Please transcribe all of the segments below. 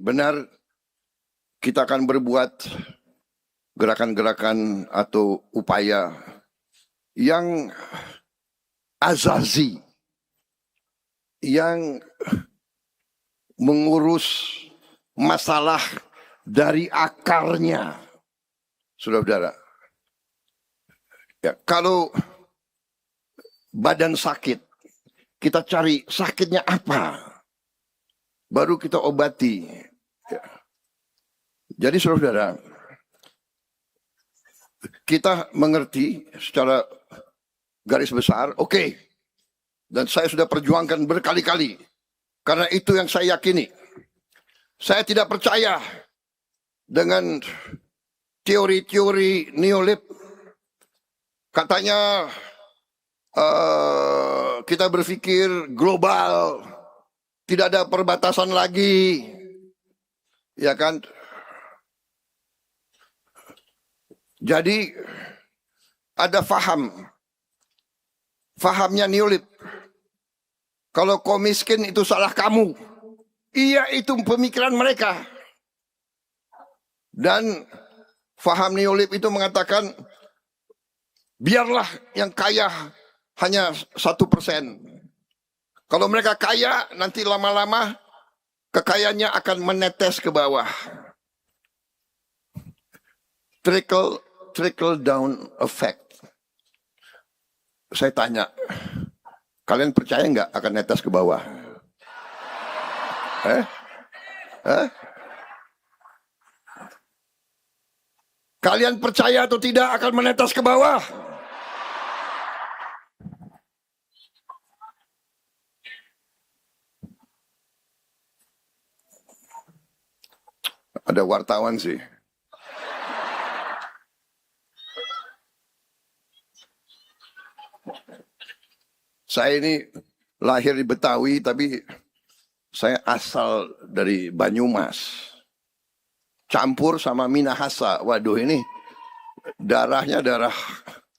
benar kita akan berbuat gerakan-gerakan atau upaya yang azazi, yang mengurus masalah dari akarnya, saudara-saudara. Ya, kalau badan sakit, kita cari sakitnya apa, baru kita obati. Ya. Jadi saudara-saudara, kita mengerti secara garis besar, oke. Dan saya sudah perjuangkan berkali-kali. Karena itu yang saya yakini. Saya tidak percaya dengan teori-teori neolib. Katanya kita berpikir global, tidak ada perbatasan lagi. Ya kan? Jadi ada fahamnya neolib. Kalau kau miskin itu salah kamu. Iya, itu pemikiran mereka. Dan faham neolib itu mengatakan, biarlah yang kaya hanya 1%. Kalau mereka kaya, nanti lama-lama kekayaannya akan menetes ke bawah. Trickle down effect. Saya tanya, kalian percaya nggak akan netes ke bawah? Kalian percaya atau tidak akan menetes ke bawah? Ada wartawan sih. Saya ini lahir di Betawi, tapi saya asal dari Banyumas. Campur sama Minahasa. Waduh, ini darahnya darah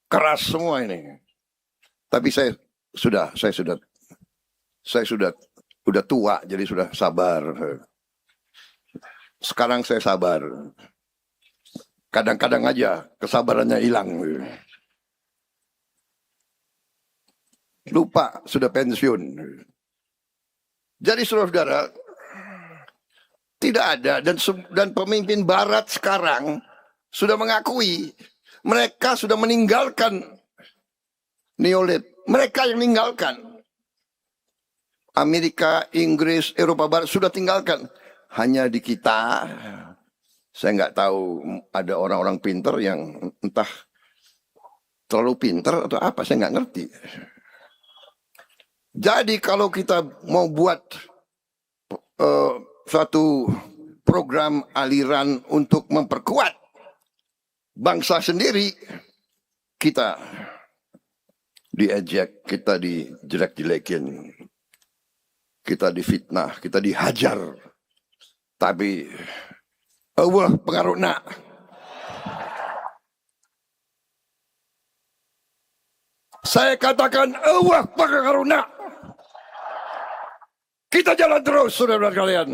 keras semua ini. Tapi saya sudah tua, jadi sudah sabar. Sekarang saya sabar. Kadang-kadang aja kesabarannya hilang. Lupa sudah pensiun. Jadi saudara-saudara, tidak ada, dan pemimpin barat sekarang sudah mengakui mereka sudah meninggalkan neolib. Mereka yang meninggalkan. Amerika, Inggris, Eropa Barat sudah tinggalkan. Hanya di kita, saya nggak tahu ada orang-orang pinter yang entah terlalu pinter atau apa, saya nggak ngerti. Jadi kalau kita mau buat suatu program aliran untuk memperkuat bangsa sendiri, kita diejek, kita dijelek-jelekin, kita difitnah, kita dihajar. Tapi Allah pengaruhna. Saya katakan Allah pengaruhna. Kita jalan terus, saudara-saudara kalian.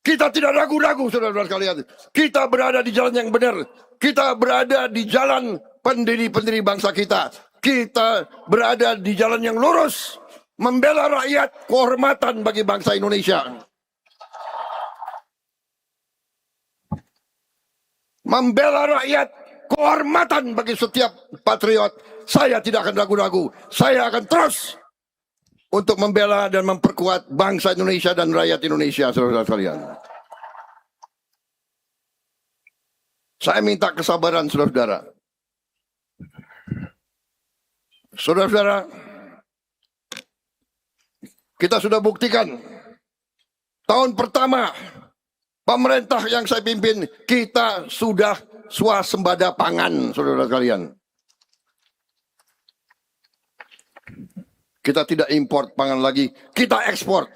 Kita tidak ragu-ragu, saudara-saudara kalian. Kita berada di jalan yang benar. Kita berada di jalan pendiri-pendiri bangsa kita. Kita berada di jalan yang lurus. Membela rakyat, kehormatan bagi bangsa Indonesia. Membela rakyat, kehormatan bagi setiap patriot. Saya tidak akan ragu-ragu. Saya akan terus untuk membela dan memperkuat bangsa Indonesia dan rakyat Indonesia, saudara-saudara sekalian. Saya minta kesabaran, saudara-saudara. Saudara-saudara, kita sudah buktikan tahun pertama pemerintah yang saya pimpin, kita sudah swasembada pangan, saudara-saudara sekalian. Kita tidak import pangan lagi, kita ekspor.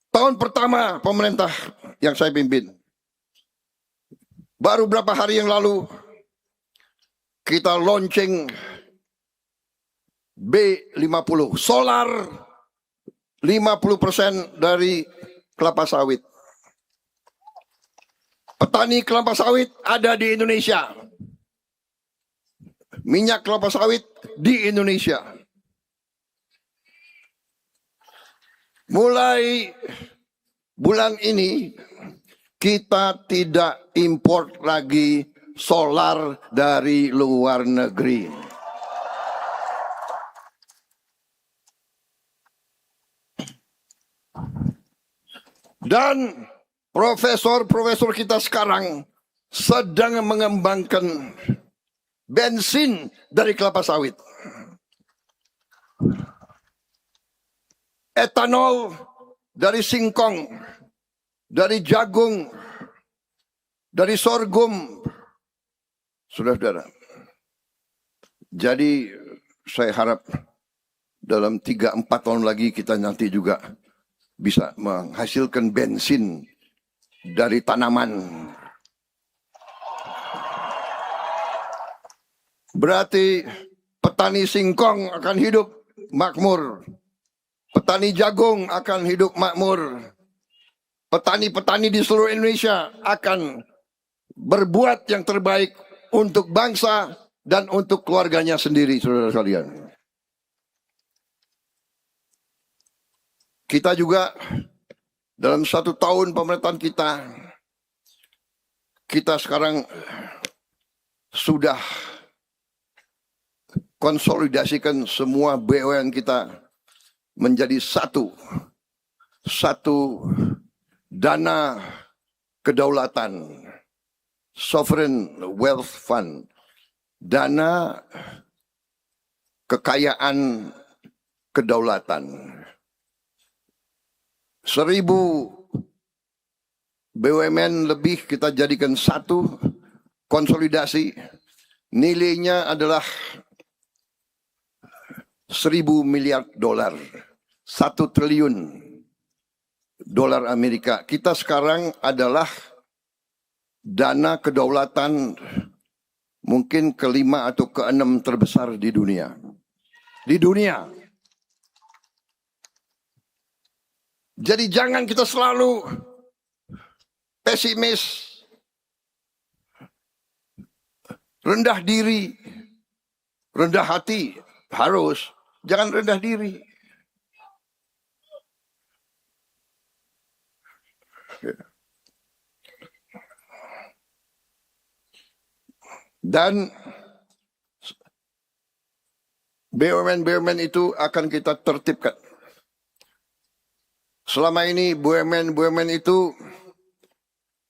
Tahun pertama pemerintah yang saya pimpin, baru berapa hari yang lalu, kita launching B50, solar 50% dari kelapa sawit. Petani kelapa sawit ada di Indonesia. Minyak kelapa sawit di Indonesia. Mulai bulan ini kita tidak import lagi solar dari luar negeri. Dan profesor-profesor kita sekarang sedang mengembangkan bensin dari kelapa sawit. Etanol dari singkong, dari jagung, dari sorghum. Saudara-saudara. Jadi saya harap dalam 3-4 tahun lagi kita nanti juga bisa menghasilkan bensin dari tanaman. Berarti petani singkong akan hidup makmur. Petani jagung akan hidup makmur. Petani-petani di seluruh Indonesia akan berbuat yang terbaik untuk bangsa dan untuk keluarganya sendiri, saudara sekalian. Kita juga dalam 1 tahun pemerintahan kita sekarang sudah konsolidasikan semua BUMN kita menjadi satu dana kedaulatan, sovereign wealth fund, dana kekayaan kedaulatan. 1000 BUMN lebih kita jadikan satu, konsolidasi, nilainya adalah 1.000 miliar dolar, 1 triliun dolar Amerika. Kita sekarang adalah dana kedaulatan mungkin ke-5 atau ke-6 terbesar di dunia. Di dunia. Jadi jangan kita selalu pesimis, rendah diri, rendah hati. Harus, jangan rendah diri. Dan BUMN itu akan kita tertibkan. Selama ini BUMN itu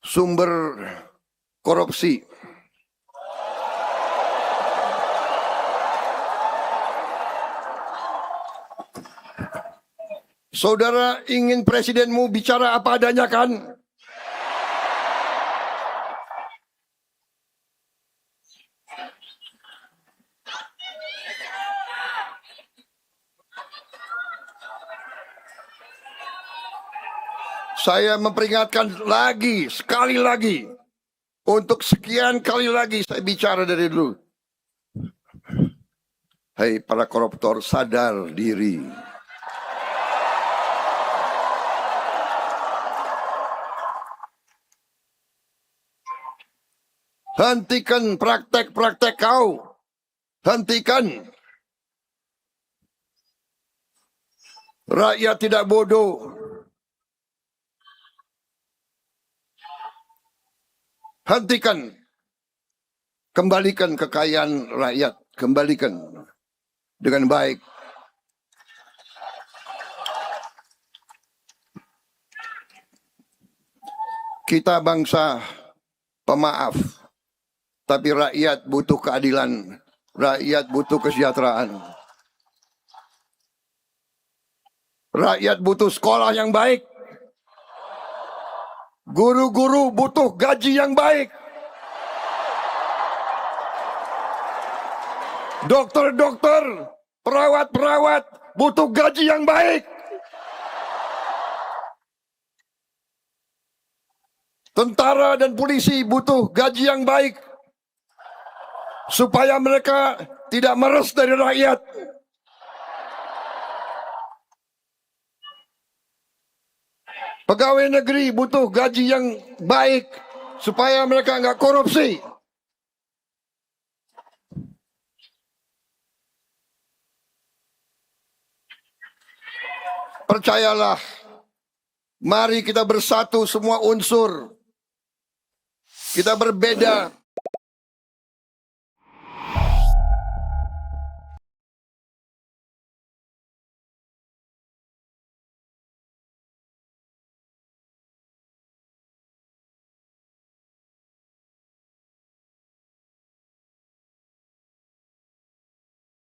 sumber korupsi. Saudara ingin presidenmu bicara apa adanya kan? Saya memperingatkan lagi, sekali lagi. Untuk sekian kali lagi saya bicara dari dulu. Hai para koruptor, sadar diri. Hentikan praktek-praktek kau. Hentikan. Rakyat tidak bodoh. Hentikan. Kembalikan kekayaan rakyat. Kembalikan dengan baik. Kita bangsa pemaaf. Tapi rakyat butuh keadilan. Rakyat butuh kesejahteraan. Rakyat butuh sekolah yang baik. Guru-guru butuh gaji yang baik. Dokter-dokter, perawat-perawat butuh gaji yang baik. Tentara dan polisi butuh gaji yang baik. Supaya mereka tidak meres dari rakyat. Pegawai negeri butuh gaji yang baik supaya mereka nggak korupsi. Percayalah, mari kita bersatu semua unsur. Kita berbeda,